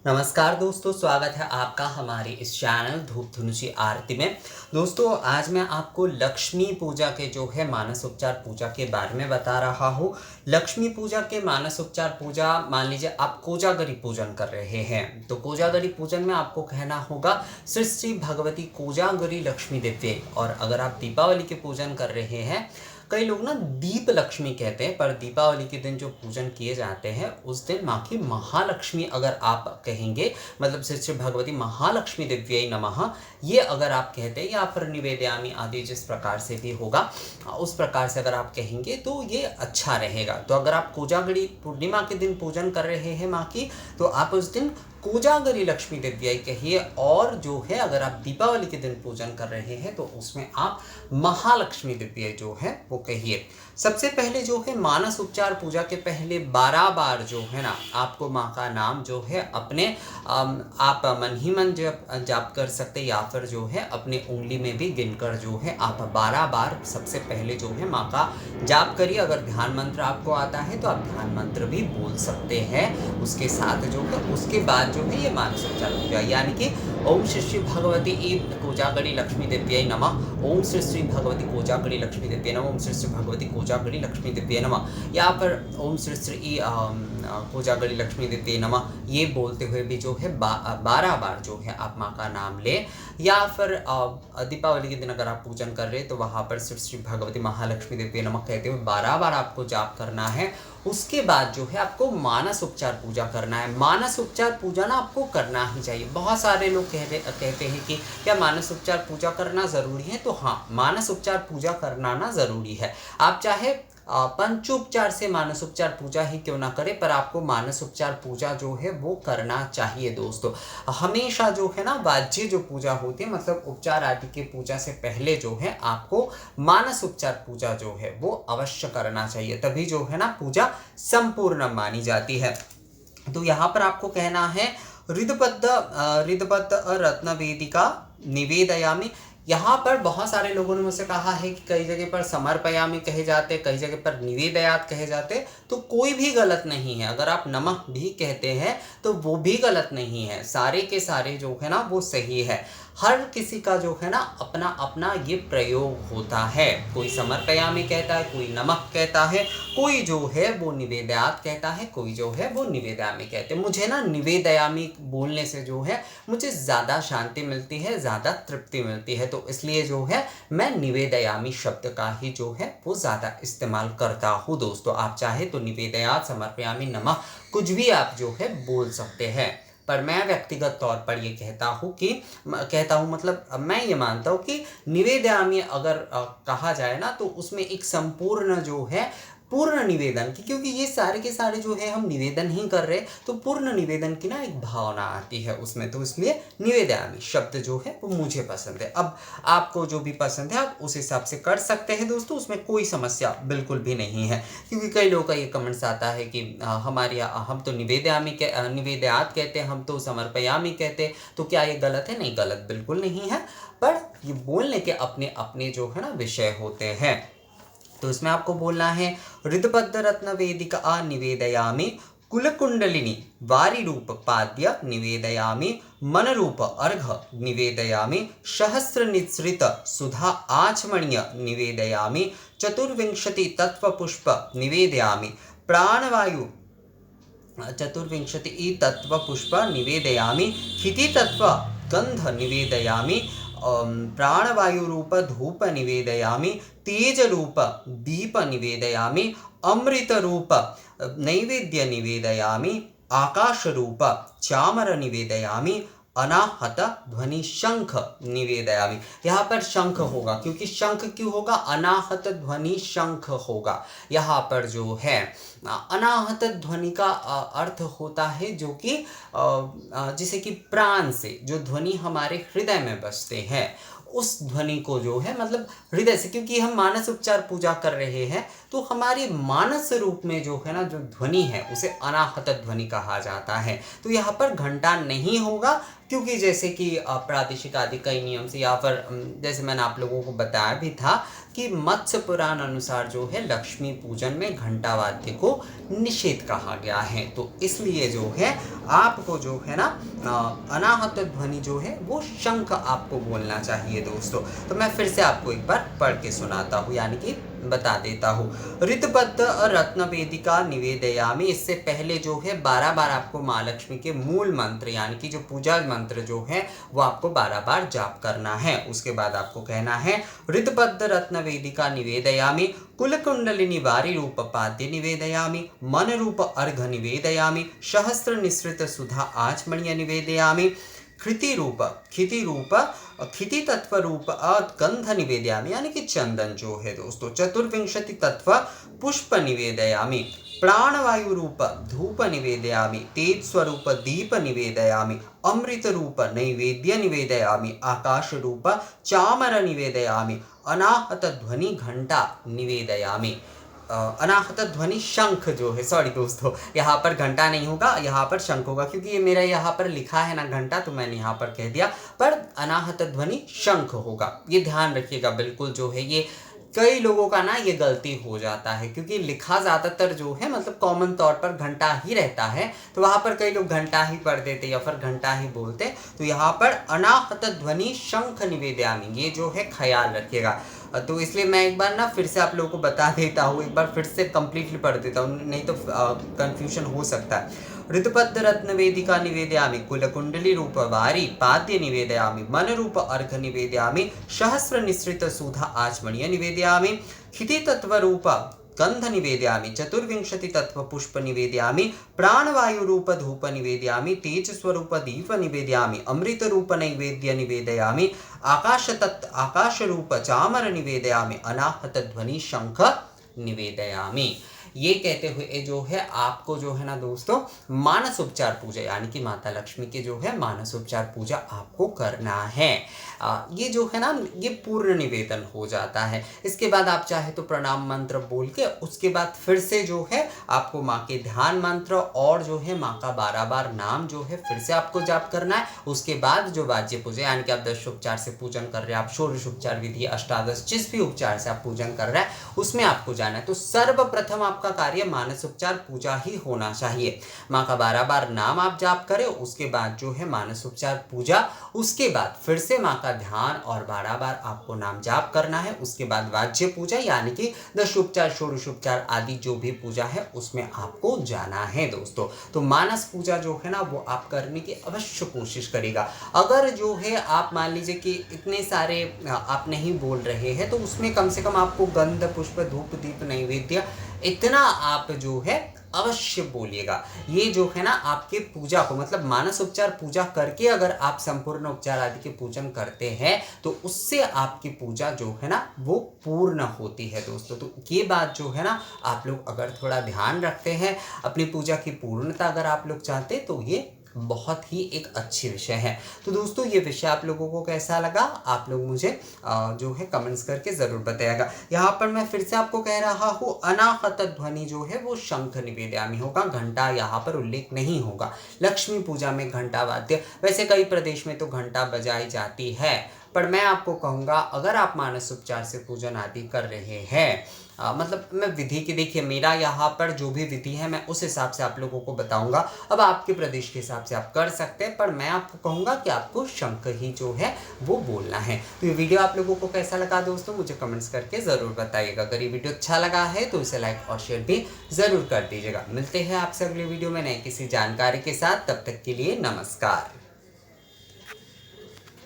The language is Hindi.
नमस्कार दोस्तों, स्वागत है आपका हमारे इस चैनल धूप धनुषी आरती में। दोस्तों, आज मैं आपको लक्ष्मी पूजा के जो है मानस उपचार पूजा के बारे में बता रहा हूँ। लक्ष्मी पूजा के मानस उपचार पूजा, मान लीजिए आप कोजागरी पूजन कर रहे हैं, तो कोजागरी पूजन में आपको कहना होगा श्री श्री भगवती कोजागरी लक्ष्मी दिव्ये। और अगर आप दीपावली के पूजन कर रहे हैं, कई लोग ना दीप लक्ष्मी कहते हैं, पर दीपावली के दिन जो पूजन किए जाते हैं उस दिन माँ की महालक्ष्मी अगर आप कहेंगे, मतलब श्री श्री भगवती महालक्ष्मी दिव्यै नमः, ये अगर आप कहते हैं, या फिर निवेदयामी आदि जिस प्रकार से भी होगा उस प्रकार से अगर आप कहेंगे तो ये अच्छा रहेगा। तो अगर आप कोजागरी पूर्णिमा के दिन पूजन कर रहे हैं माँ की, तो आप उस दिन कोजागरी लक्ष्मी दिव्यै कहिए। और जो है अगर आप दीपावली के दिन पूजन कर रहे हैं तो उसमें आप महालक्ष्मी दिव्यै जो है वो कहिए। सबसे पहले जो है मानस उपचार पूजा के पहले 12 बार जो है ना आपको माँ का नाम जो है अपने आप मन ही मन जाप कर सकते, या फिर जो है अपने उंगली में भी गिनकर जो है आप 12 बार सबसे पहले जो है माँ का जाप करिए। अगर ध्यान मंत्र आपको आता है तो आप ध्यान मंत्र भी बोल सकते हैं उसके साथ जो है। उसके बाद जो है ये मानस उपचार पूजा, यानी कि ओम श्री श्री भगवती कोजागरी लक्ष्मी दिव्यै नमः, ओम श्री श्री भगवती कोजागरी लक्ष्मी दिव्यै नमः, ओम श्री श्री भगवती कोजागरी लक्ष्मी दिव्यै नमः, या फिर ओम श्री श्री कोजागरी लक्ष्मी दिव्यै नमः, ये बोलते हुए भी जो है 12 बार जो है आप माँ का नाम ले। या फिर दीपावली के दिन अगर आप पूजन कर रहे हैं तो वहाँ पर श्री श्री भगवती महालक्ष्मी दिव्यै नमः कहते हुए 12 बार आपको जाप करना है। उसके बाद जो है आपको मानस उपचार पूजा करना है। मानस उपचार पूजा ना आपको करना ही चाहिए। बहुत सारे लोग कहते हैं कि क्या मानस उपचार पूजा करना ज़रूरी है, तो हाँ, मानस उपचार पूजा करना ना ज़रूरी है। आप चाहे पंचोपचार से मानस उपचार पूजा ही क्यों ना करें, पर आपको मानस उपचार पूजा जो है वो करना चाहिए। दोस्तों, हमेशा जो है ना वाज्य जो पूजा होती है, मतलब उपचार आदि के पूजा से पहले जो है आपको मानस उपचार पूजा जो है वो अवश्य करना चाहिए, तभी जो है ना पूजा संपूर्ण मानी जाती है। तो यहाँ पर आपको कहना है हृदबद्ध रत्न वेदिका निवेदयामि। यहाँ पर बहुत सारे लोगों ने मुझसे कहा है कि कई जगह पर समर्पयामि कहे जाते, कई जगह पर निवेदयात कहे जाते, तो कोई भी गलत नहीं है। अगर आप नमः भी कहते हैं तो वो भी गलत नहीं है, सारे के सारे जो है ना वो सही है। हर किसी का जो है ना अपना अपना ये प्रयोग होता है। कोई समर्पयामि कहता है, कोई नमः कहता है, कोई जो है वो निवेदयात कहता है, कोई जो है वो निवेदयामि कहते हैं। मुझे ना निवेदयामि बोलने से जो है मुझे ज़्यादा शांति मिलती है, ज़्यादा तृप्ति मिलती है, तो इसलिए जो है मैं निवेदयामि शब्द का ही जो है वो ज़्यादा इस्तेमाल करता हूँ। दोस्तों, आप चाहे तो निवेदयात, समर्पयामि, नमः कुछ भी आप जो है बोल सकते हैं, पर मैं व्यक्तिगत तौर पर ये कहता हूँ मतलब मैं ये मानता हूँ कि निवेदयामि अगर कहा जाए ना तो उसमें एक संपूर्ण जो है पूर्ण निवेदन की, क्योंकि ये सारे के सारे जो है हम निवेदन ही कर रहे, तो पूर्ण निवेदन की ना एक भावना आती है उसमें, तो इसलिए निवेदयामि शब्द जो है वो मुझे पसंद है। अब आपको जो भी पसंद है आप उस हिसाब से कर सकते हैं दोस्तों, उसमें कोई समस्या बिल्कुल भी नहीं है। क्योंकि कई लोगों का ये कमेंट्स आता है कि हम तो निवेदयात कहते हैं, हम तो समर्पयामि कहते हैं, तो क्या ये गलत है? नहीं, गलत बिल्कुल नहीं है, पर ये बोलने के अपने अपने जो है ना विषय होते हैं। तो इसमें आपको बोलना है हृदबद्ध रत्न वेदिका निवेदयामि, कुलकुंडलिनी वारी रूप पाद्य निवेदयामि, मन रूप अर्घ निवेदयामि, सहस्र निसृत सुधा आचमण्य निवेदयामि, चतुर्विंशति तत्व पुष्प निवेदयामि, प्राणवायु चतुर्विंशति तत्व पुष्प निवेदयामि, हिति तत्व गंध निवेदयामि, प्राणवायु रूप धूप निवेदयामि, तेज रूप दीप निवेदयामि, अमृत रूप नैवेद्य निवेदयामि, आकाश रूप चामर निवेदयामि, अनाहत ध्वनि शंख निवेदयामि। यहाँ पर शंख होगा, क्योंकि शंख क्यों होगा? अनाहत ध्वनि शंख होगा। यहाँ पर जो है अनाहत ध्वनि का अर्थ होता है जो कि जिसे कि प्राण से जो ध्वनि हमारे हृदय में बसते हैं, उस ध्वनि को जो है मतलब हृदय से, क्योंकि हम मानस उपचार पूजा कर रहे हैं तो हमारे मानस रूप में जो है ना जो ध्वनि है उसे अनाहत ध्वनि कहा जाता है। तो यहाँ पर घंटा नहीं होगा, क्योंकि जैसे कि प्रादेशिक आदि कई नियम से या फिर जैसे मैंने आप लोगों को बताया भी था कि मत्स्य पुराण अनुसार जो है लक्ष्मी पूजन में घंटा वाद्य को निषेध कहा गया है। तो इसलिए जो है आपको जो है ना अनाहत ध्वनि जो है वो शंख आपको बोलना चाहिए दोस्तों। तो मैं फिर से आपको एक बार पढ़ के सुनाता हूँ, यानी कि बता देता हूँ। ऋतबद्ध रत्न वेदिका निवेदयामी, इससे पहले जो है 12 बार आपको माँ लक्ष्मी के मूल मंत्र यानी कि जो पूजा मंत्र जो है वो आपको 12 बार जाप करना है। उसके बाद आपको कहना है ऋतबद्ध रत्न वेदिका निवेदयामी, कुल कुंडलिनी वारी रूप पाद्य निवेदयामी, मन रूप अर्घ निवेदयामी, सहस्त्र निसृत सुधा आचमणीय निवेदयामी, क्षिति रूप क्षिति तत्व रूप गंध निवेदयामी, यानी कि चंदन जो है दोस्तों, चतुर्विंशति तत्व पुष्प निवेदयामी, प्राणवायु रूप धूप निवेदयामी, तेज स्वरूप दीप निवेदयामी, अमृत रूप नैवेद्य निवेदयामी, आकाश रूप चामर निवेदयामी, अनाहत ध्वनि घंटा निवेदयामी। अनाहत ध्वनि शंख जो है, सॉरी दोस्तों यहाँ पर घंटा नहीं होगा, यहाँ पर शंख होगा, क्योंकि ये मेरा यहाँ पर लिखा है ना घंटा, तो मैंने यहाँ पर कह दिया, पर अनाहत ध्वनि शंख होगा। ये ध्यान रखिएगा बिल्कुल। जो है ये कई लोगों का ना ये गलती हो जाता है, क्योंकि लिखा ज़्यादातर जो है मतलब कॉमन तौर पर घंटा ही रहता है, तो वहाँ पर कई लोग घंटा ही पढ़ देते या फिर घंटा ही बोलते। तो यहाँ पर अनाहत ध्वनि शंख निवेदयामी, ये जो है ख्याल रखिएगा। तो इसलिए मैं एक बार ना फिर से आप लोगों को बता देता हूँ, एक बार फिर से कंप्लीटली पढ़ देता हूँ, नहीं तो कंफ्यूजन हो सकता है। ऋतुपद्ध रत्न वेदिका निवेदयामी, कुल कुंडली रूप वारी पाद्य निवेदयामी, मन रूप अर्घ निवेदयामी, सहस्र निसृत सुधा आचमणीय निवेदयामी, क्षिति तत्व रूप गंध निवेदयामी, चतुर्विंशति तत्व पुष्प निवेदयामी, प्राणवायु रूप धूप निवेदयामी, तेज स्वरूप दीप निवेदयामी, अमृत रूप नैवेद्य निवेदयामी, आकाश रूप चामर निवेदयामी, अनाहत ध्वनि शंख निवेदयामी। ये कहते हुए जो है आपको जो है ना दोस्तों मानस उपचार पूजा यानी कि माता लक्ष्मी के जो है मानस उपचार पूजा आपको करना है। ये जो है ना ये पूर्ण निवेदन हो जाता है। इसके बाद आप चाहे तो प्रणाम मंत्र बोल के उसके बाद फिर से जो है आपको माँ के ध्यान मंत्र और जो है माँ का 12 बार नाम जो है फिर से आपको जाप करना है। उसके बाद जो वाज्य पूजा यानी कि आप 10 उपचार से पूजन कर रहे हैं, आप षोडश उपचार विधि अष्टादश जिस भी उपचार से आप पूजन कर रहे हैं उसमें आपको जाना है। तो सर्वप्रथम आपका कार्य मानस उपचार पूजा ही होना चाहिए। माँ का 12 बार नाम आप जाप करें, उसके बाद जो है मानस उपचार पूजा, उसके बाद फिर से माँ का ध्यान और 12 बार आपको नाम जाप करना है। उसके बाद वाज्य पूजा यानी कि 10 उपचार षोडश उपचार आदि जो भी पूजा है उसमें आपको जाना है दोस्तों। तो मानस पूजा जो है ना वो आप करने की अवश्य कोशिश करेगा। अगर जो है आप मान लीजिए कि इतने सारे आप नहीं बोल रहे हैं तो उसमें कम से कम आपको गंध पुष्प धूप दीप नैवेद्य इतना आप जो है अवश्य बोलिएगा। ये जो है ना आपके पूजा को मतलब मानस उपचार पूजा करके अगर आप संपूर्ण उपचार आदि के पूजन करते हैं तो उससे आपकी पूजा जो है ना वो पूर्ण होती है दोस्तों। तो ये बात जो है ना आप लोग अगर थोड़ा ध्यान रखते हैं, अपनी पूजा की पूर्णता अगर आप लोग चाहते तो ये बहुत ही एक अच्छी विषय है। तो दोस्तों ये विषय आप लोगों को कैसा लगा आप लोग मुझे जो है कमेंट्स करके ज़रूर बताइएगा। यहाँ पर मैं फिर से आपको कह रहा हूँ अनाहत ध्वनि जो है वो शंख निवेदयामी होगा, घंटा यहाँ पर उल्लेख नहीं होगा। लक्ष्मी पूजा में घंटा वाद्य, वैसे कई प्रदेश में तो घंटा बजाई जाती है, पर मैं आपको कहूँगा अगर आप मानस उपचार से पूजन आदि कर रहे हैं मतलब मैं विधि की देखिए मेरा यहाँ पर जो भी विधि है मैं उस हिसाब से आप लोगों को बताऊंगा। अब आपके प्रदेश के हिसाब से आप कर सकते हैं, पर मैं आपको कहूँगा कि आपको शंख ही जो है वो बोलना है। तो ये वीडियो आप लोगों को कैसा लगा दोस्तों मुझे कमेंट्स करके ज़रूर बताइएगा। अगर ये वीडियो अच्छा लगा है तो इसे लाइक और शेयर भी ज़रूर कर दीजिएगा। मिलते हैं आपसे अगले वीडियो में नई किसी जानकारी के साथ, तब तक के लिए नमस्कार।